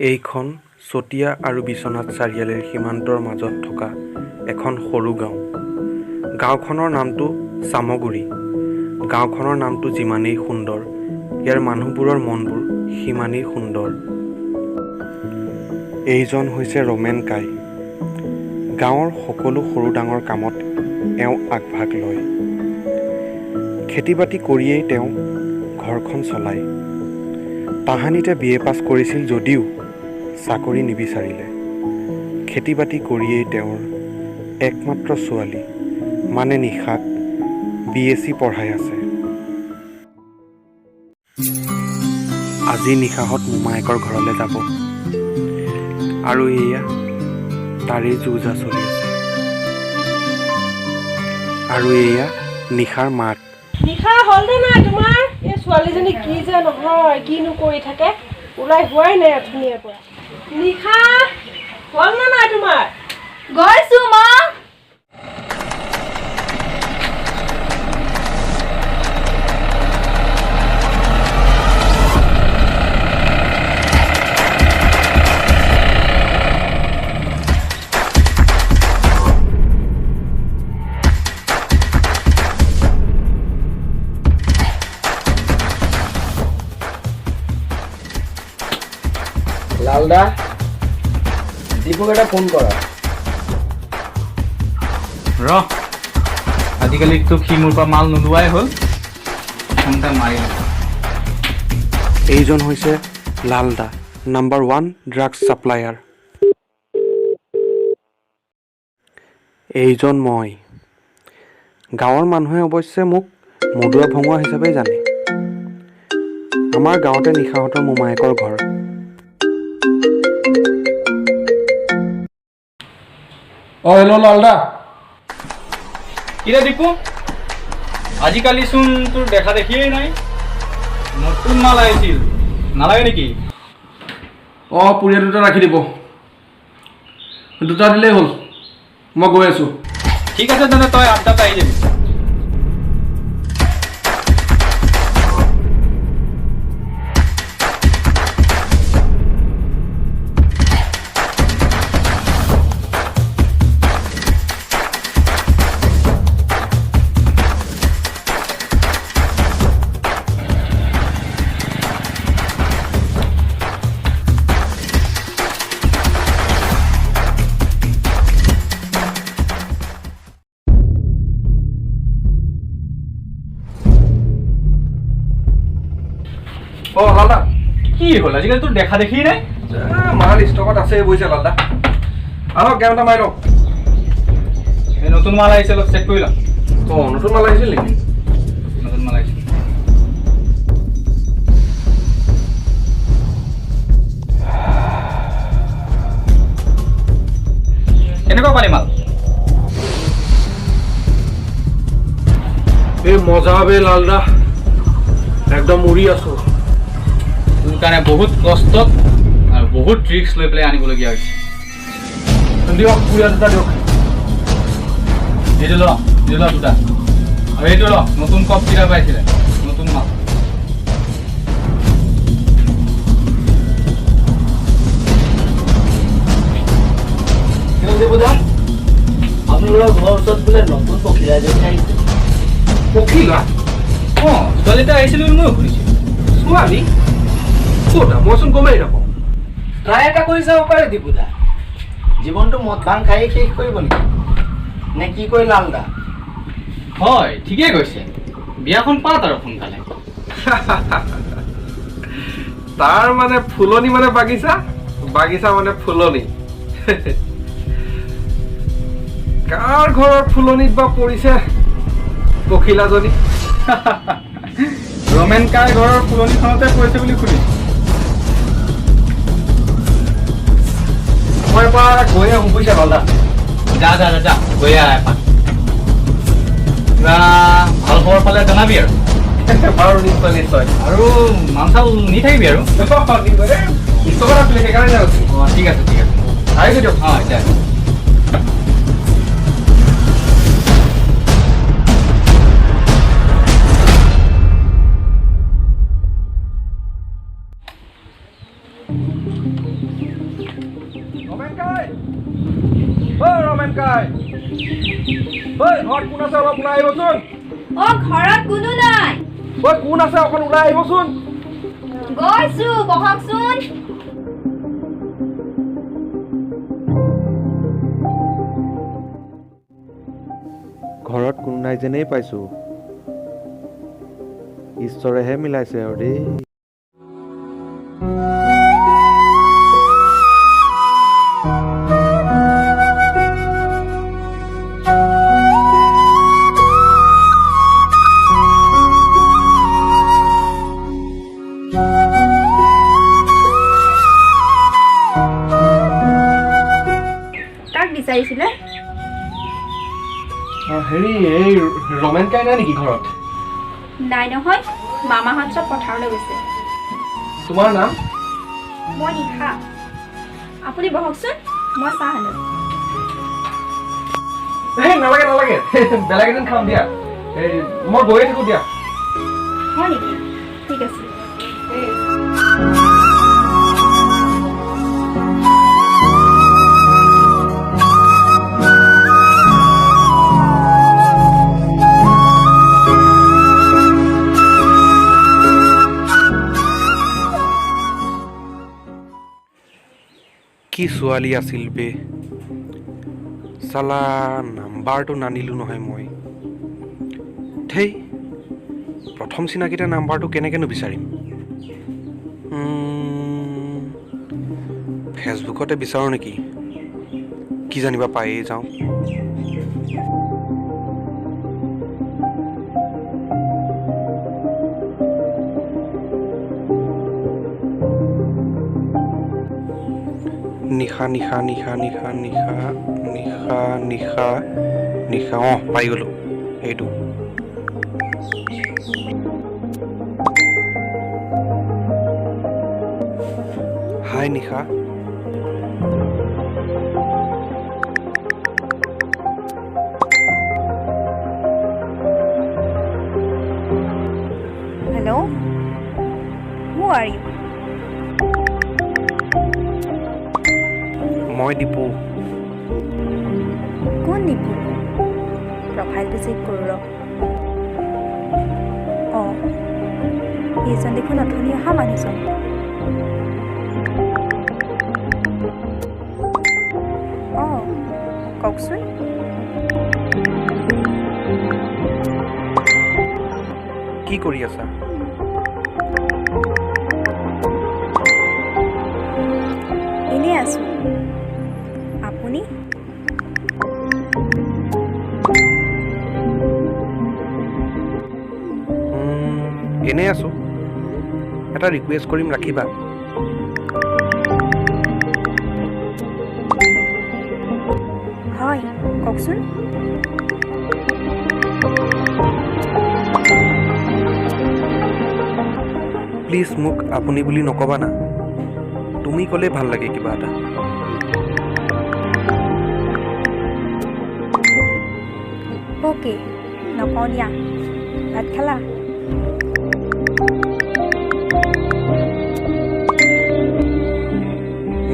এইখন চতিয়া আৰু বিশ্বনাথ চাৰিআলিৰ সীমান্তৰ মাজত থকা এখন সৰু গাঁও। গাঁওখনৰ নামটো চামগুৰি। গাঁওখনৰ নামটো যিমানেই সুন্দৰ, ইয়াৰ মানুহবোৰৰ মনবোৰ সিমানেই সুন্দৰ। এইজন হৈছে ৰমেন কাই। গাঁৱৰ সকলো সৰু ডাঙৰ কামত এওঁ আগভাগ লয়। খেতি বাতি কৰিয়েই তেওঁ ঘৰখন চলায়। তাহানিতে BA পাছ কৰিছিল যদিও চাকৰি নিবিচাৰিলে। খেতি বাতি কৰিয়েই তেওঁৰ একমাত্ৰ ছোৱালী মানে নিশাক BSc পঢ়াই আছে। আজি নিশাহত মোমায়েকৰ ঘৰলৈ যাব আৰু এয়া তাৰেই যুঁজা চলি আছে। আৰু এয়া নিশাৰ মাক। নিশা হ'লনে নাই তোমাৰ? এই ছোৱালীজনী কি যে নহয়, কিনো কৰি থাকে, ওলাই হোৱাই নাই অথনিৰে পৰা। নিশা হ'লনে নাই তোমাৰ? গৈছো মা। লালদা, দীপক এটা ফোন কৰা। আজিকালিতো সি মোৰ পৰা মাল নোলোৱাই হ'ল। ফোনটা মাৰি এইজন হৈছে লালদা, নাম্বাৰ 1 ড্ৰাগছ ছাপ্লায়াৰ। এইজন মই। গাঁৱৰ মানুহে অৱশ্যে মোক মদুৱা ভঙুৱা হিচাপে জানে। আমাৰ গাঁৱতে নিশাহঁতৰ মোমায়েকৰ ঘৰ। হেল্ল' লালদা। কিৰে দীপু, আজিকালি চোন তোৰ দেখা দেখিয়েই নাই। নতুন মাল আহিছিল, নালাগে নেকি? পুৰিয়া দুটা ৰাখি দিব। দুটা দিলেই হ'ল, মই গৈ আছোঁ। ঠিক আছে তেন্তে তই 8টাত আহি যাবি। লালদা, কি হ'ল আজিকালি তোৰ দেখা দেখি নাই? মাল ষ্টকত আছে বুজিছে লালদা। আহক গেম এটা মাৰি লওঁ। এই নতুন মাল আহিছে, অলপ চেক কৰি ল। নতুন মাল আহিছিল নেকি? নতুন মাল আহিছে। কেনেকুৱা পালি মাল? এই মজা বে লালদা, একদম উৰি আছো। তোৰ কাৰণে বহুত কষ্টত আৰু বহুত ট্ৰিক্স লৈ পেলাই আনিবলগীয়া হৈছে। দিয়ক পুৰিয়া দুটা দিয়ক। এইটো ল দুটা। আৰু এইটো ল, নতুন কপ কিটা পাইছিলে, নতুন মাল। আপোনালোকৰ ঘৰৰ ওচৰত বোলে নতুন পখিলা এজনী আহিছে। পখিলা? ছোৱালী এটা আহিছিল বুলি ময়ো শুনিছোঁ। ছোৱালী? ক'তা? মইচোন গমেই নাপাওঁ। ট্ৰাই এটা কৰি চাব পাৰে দীপুদা। জীৱনটো মদ ভাং খাই শেষ কৰিব নেকি? নে কি কয় লালদা? হয়, ঠিকেই কৈছে। বিয়াখন পাত আৰু সোনকালে। তাৰ মানে ফুলনি মানে বাগিচা, বাগিচা মানে ফুলনি। কাৰ ঘৰৰ ফুলনিত বা পৰিছে পখিলাজনী? ৰমেন কাই ঘৰৰ ফুলনিখনতে পৰিছে বুলি শুনিছোঁ। মই এবাৰ গৈ আহোঁ বুজিছা লালদা। যা গৈ আহ এপাক। কিবা ভাল খবৰ পালে জনাবি আৰু। বাৰু নিশ্চয়। আৰু মাল চাল নি থাকিবি আৰু। ষ্টকত আছিলে সেইকাৰণে যাওঁছি। ঠিক আছে। আহিছোঁ দিয়ক। এতিয়া ওলাই আহিবচোন অ ঘৰত কোনো নাই ঐ কোন আছে অকণ ওলাই আহিবচোন গৈছো বহকচোন ঘৰত কোনো নাই যেনেই পাইছোঁ ঈশ্বৰেহে মিলাইছে আৰু দেই কাক বিচাৰিছিলে হেৰি এই ৰমেন কাই নাই নেকি ঘৰত নাই নহয় মামাহঁত চব পথাৰলৈ গৈছে তোমাৰ নাম মই নিশা আপুনি বহকচোন মই চাহ আনো এই নালাগে নালাগে বেলেগ এদিন খাম দিয়া এই মই গৈয়ে থাকোঁ দিয়া হয় নেকি ঠিক আছে কি ছোৱালী আছিল বে চালা নাম্বাৰটো নানিলোঁ নহয় মই ধেই প্ৰথম চিনাকিতে নাম্বাৰটো কেনেকৈনো বিচাৰিম ফেচবুকতে বিচাৰোঁ নেকি কি জানিবা পায়েই যাওঁ নিশা নিশা নিশা নিশা নিশা নিশা নিশা নিশা অঁ পাই গ'লোঁ এইটো হাই নিশা হেল্ল' হু আৰ ইউ মই দীপু কোন নিপু প্ৰফাইলটো চেক কৰোঁ ৰ অঁ এইজন দেখোন অথনি অহা মানুহজন অঁ কওকচোন কি কৰি আছা এনেই আছোঁ আপুনি এনেই আছোঁ এটা ৰিকুৱেষ্ট কৰিম ৰাখিবা হয় কওকচোন প্লিজ মোক আপুনি বুলি নকবা না তুমি ক'লেই ভাল লাগে কিবা এটা অ'কে নকওঁ দিয়া ভাত খালা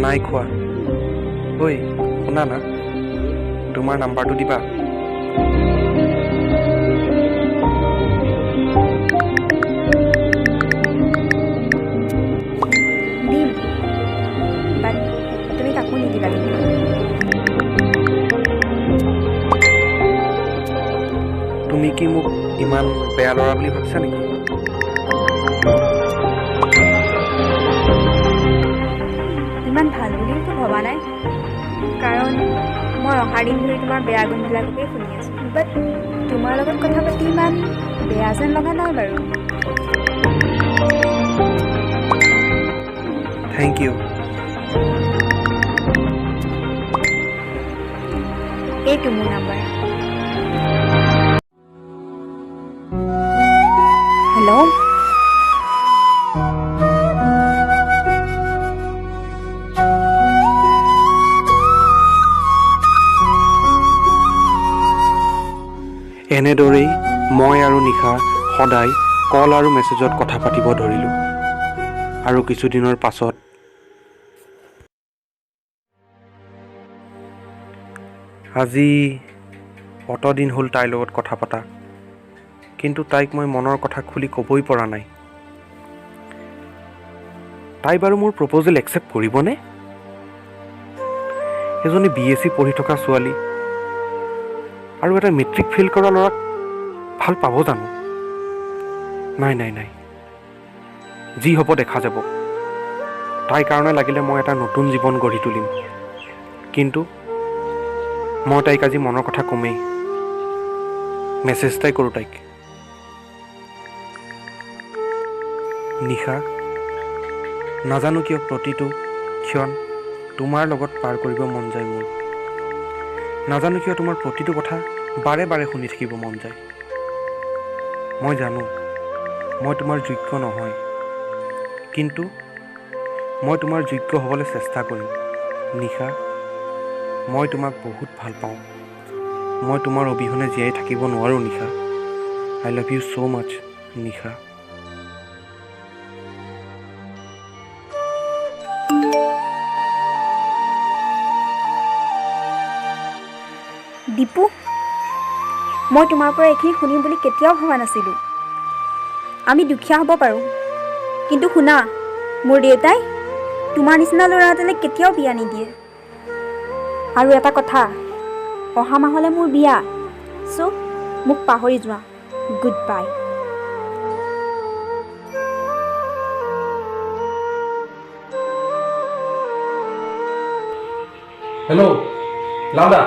নাই খোৱা ঐ শুনা না তোমাৰ নাম্বাৰটো দিবা দিম বাট তুমি কাকো নিদিবা কিন্তু তুমি কি মোক ইমান বেয়া ল'ৰা বুলি ভাবিছা নেকি ইমান ভাল বুলিতো ভবা নাই কাৰণ মই অহা দিন ধৰি তোমাৰ বেয়া গুণবিলাককে শুনি আছোঁ বাট তোমাৰ লগত কথা পাতি ইমান বেয়া যেন লগা নাই বাৰু থেংক ইউ এইটো মোৰ নাম্বাৰ হেল্ল' এনেদৰেই মই আৰু নিশা সদায় কল আৰু মেছেজত কথা পাতিব ধৰিলোঁ আৰু কিছুদিনৰ পাছত আজি অতদিন হ'ল তাইৰ লগত কথা পতা, কিন্তু তাইক মই মনৰ কথা খুলি ক'বই পৰা নাই। তাই বাৰু মোৰ প্ৰপ'জেল একচেপ্ট কৰিবনে? এজনী BSc পঢ়ি থকা ছোৱালী আৰু এটা মেট্ৰিক ফেইল কৰা ল'ৰাক ভাল পাব জানো? নাই নাই নাই, যি হ'ব দেখা যাব। তাইৰ কাৰণে লাগিলে মই এটা নতুন জীৱন গঢ়ি তুলিম, কিন্তু মই তাইক আজি মনৰ কথা কমেই। মেছেজ এটাই কৰোঁ তাইক। নিশা, নাজানো কিয় প্ৰতিটো ক্ষণ তোমাৰ লগত পাৰ কৰিব মন যায় মোৰ। নাজানো কিয় তোমাৰ প্ৰতিটো কথা বাৰে বাৰে শুনি থাকিব মন যায়। মই জানো মই তোমাৰ যোগ্য নহয়, কিন্তু মই তোমাৰ যোগ্য হ'বলৈ চেষ্টা কৰিম। নিশা, মই তোমাক বহুত ভাল পাওঁ। মই তোমাৰ অবিহনে জীয়াই থাকিব নোৱাৰোঁ নিশা। আই লাভ ইউ ছ' মাছ নিশা। দীপু, মই তোমাৰ পৰা এইখিনি শুনিম বুলি কেতিয়াও ভবা নাছিলোঁ। আমি দুখীয়া হ'ব পাৰোঁ, কিন্তু শুনা, মোৰ দেউতাই তোমাৰ নিচিনা ল'ৰা এটালৈ কেতিয়াও বিয়া নিদিয়ে। আৰু এটা কথা, অহা মাহলৈ মোৰ বিয়া, চ' মোক পাহৰি যোৱা। Good bye. হেল্ল' লাউদা।